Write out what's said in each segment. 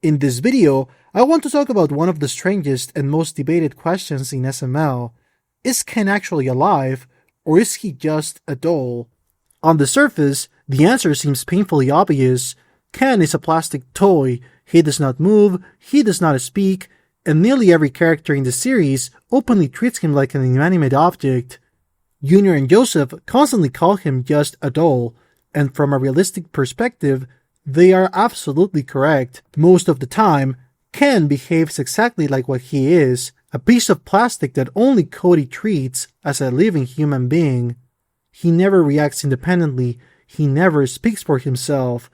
In this video, I want to talk about one of the strangest and most debated questions in SML. Is Ken actually alive, or is he just a doll? On the surface, the answer seems painfully obvious. Ken is a plastic toy. He does not move, he does not speak, and nearly every character in the series openly treats him like an inanimate object. Junior and Joseph constantly call him just a doll, and from a realistic perspective, they are absolutely correct. Most of the time, Ken behaves exactly like what he is, a piece of plastic that only Cody treats as a living human being. He never reacts independently, he never speaks for himself,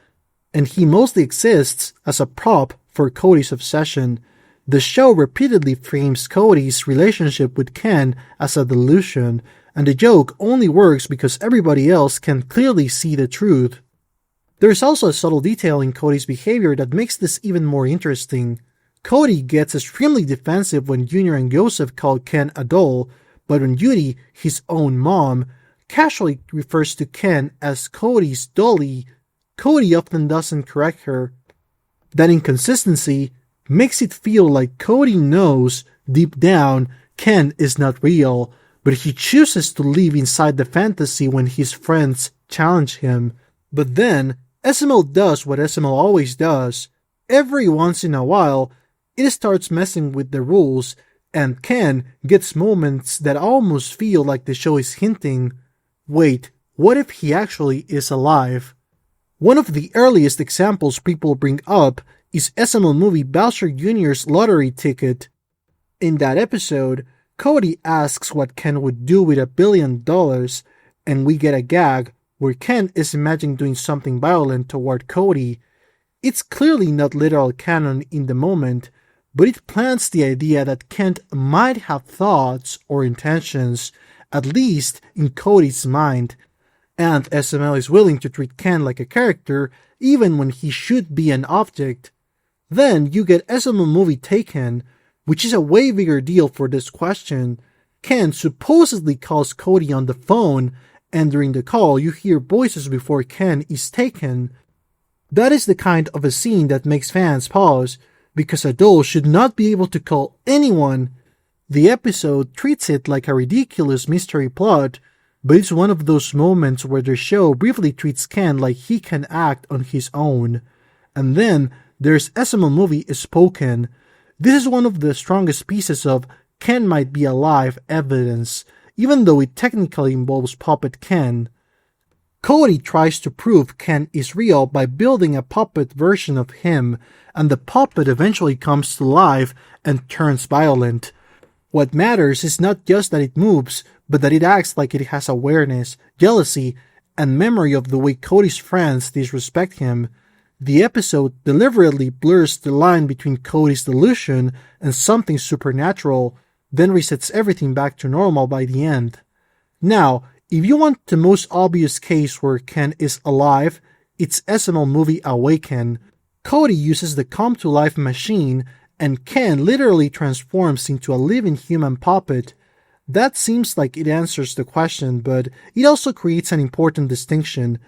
and he mostly exists as a prop for Cody's obsession. The show repeatedly frames Cody's relationship with Ken as a delusion, and the joke only works because everybody else can clearly see the truth. There is also a subtle detail in Cody's behavior that makes this even more interesting. Cody gets extremely defensive when Junior and Joseph call Ken a doll, but when Judy, his own mom, casually refers to Ken as Cody's dolly, Cody often doesn't correct her. That inconsistency makes it feel like Cody knows, deep down, Ken is not real, but he chooses to live inside the fantasy when his friends challenge him. But then, SML does what SML always does. Every once in a while, it starts messing with the rules, and Ken gets moments that almost feel like the show is hinting, wait, what if he actually is alive? One of the earliest examples people bring up is SML movie Bowser Jr.'s lottery ticket. In that episode, Cody asks what Ken would do with $1 billion, and we get a gag where Ken is imagining doing something violent toward Cody. It's clearly not literal canon in the moment, but it plants the idea that Ken might have thoughts or intentions, at least in Cody's mind, and SML is willing to treat Ken like a character even when he should be an object. Then you get SML movie Taken, which is a way bigger deal for this question. Ken supposedly calls Cody on the phone, and during the call you hear voices before Ken is taken. That is the kind of a scene that makes fans pause, because a doll should not be able to call anyone. The episode treats it like a ridiculous mystery plot, but it's one of those moments where the show briefly treats Ken like he can act on his own. And then there's SML movie Spoken. This is one of the strongest pieces of Ken might be alive evidence, even though it technically involves puppet Ken. Cody tries to prove Ken is real by building a puppet version of him, and the puppet eventually comes to life and turns violent. What matters is not just that it moves, but that it acts like it has awareness, jealousy, and memory of the way Cody's friends disrespect him. The episode deliberately blurs the line between Cody's delusion and something supernatural, then resets everything back to normal by the end. Now, if you want the most obvious case where Ken is alive, it's SML movie Awaken. Cody uses the come-to-life machine, and Ken literally transforms into a living human puppet. That seems like it answers the question, but it also creates an important distinction.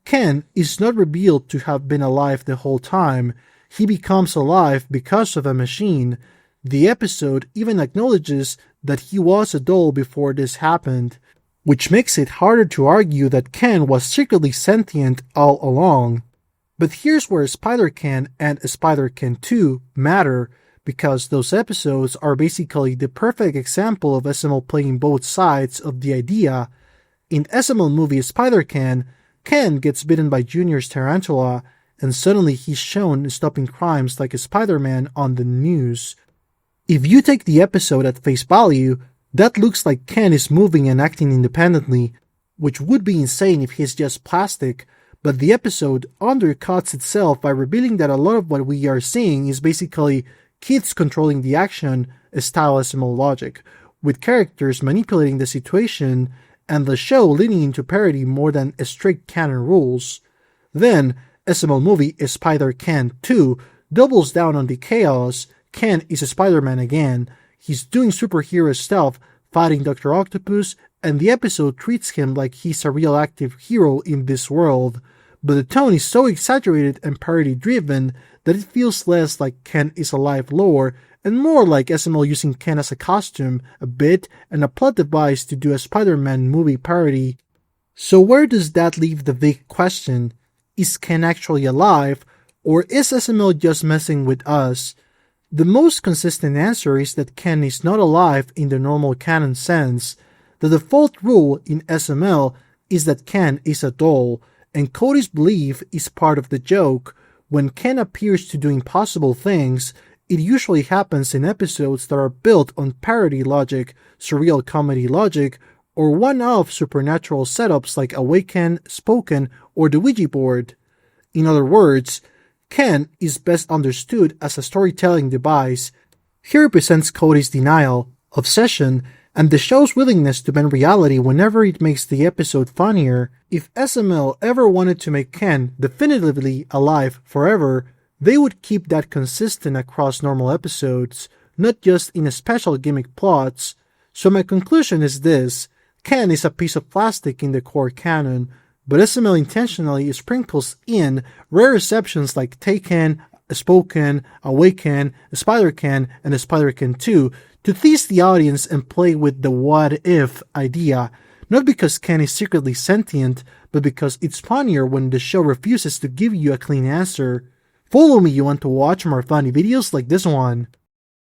Ken is not revealed to have been alive the whole time. He becomes alive because of a machine. The episode even acknowledges that he was a doll before this happened, which makes it harder to argue that Ken was secretly sentient all along. But here's where Spider-Ken and Spider-Ken 2 matter, because those episodes are basically the perfect example of SML playing both sides of the idea. In SML movie Spider-Ken, Ken gets bitten by Junior's tarantula, and suddenly he's shown stopping crimes like Spider-Man on the news. If you take the episode at face value, that looks like Ken is moving and acting independently, which would be insane if he's just plastic, but the episode undercuts itself by revealing that a lot of what we are seeing is basically kids controlling the action style SML logic, with characters manipulating the situation and the show leaning into parody more than strict canon rules. Then, SML movie Spider-Ken 2 doubles down on the chaos. Ken is a Spider-Man again. He's doing superhero stuff, fighting Dr. Octopus, and the episode treats him like he's a real active hero in this world. But the tone is so exaggerated and parody-driven that it feels less like Ken is alive lore and more like SML using Ken as a costume, a bit, and a plot device to do a Spider-Man movie parody. So where does that leave the big question? Is Ken actually alive, or is SML just messing with us? The most consistent answer is that Ken is not alive in the normal canon sense. The default rule in SML is that Ken is a doll, and Cody's belief is part of the joke. When Ken appears to do impossible things, it usually happens in episodes that are built on parody logic, surreal comedy logic, or one-off supernatural setups like Awaken, Spoken, or the Ouija board. In other words, Ken is best understood as a storytelling device. He represents Cody's denial, obsession, and the show's willingness to bend reality whenever it makes the episode funnier. If SML ever wanted to make Ken definitively alive forever, they would keep that consistent across normal episodes, not just in special gimmick plots. So my conclusion is this: Ken is a piece of plastic in the core canon, but SML intentionally sprinkles in rare exceptions like Taken, Spoken, Awaken, Spider-Ken, and Spider-Ken 2 to tease the audience and play with the what-if idea, not because Ken is secretly sentient, but because it's funnier when the show refuses to give you a clean answer. Follow me, you want to watch more funny videos like this one.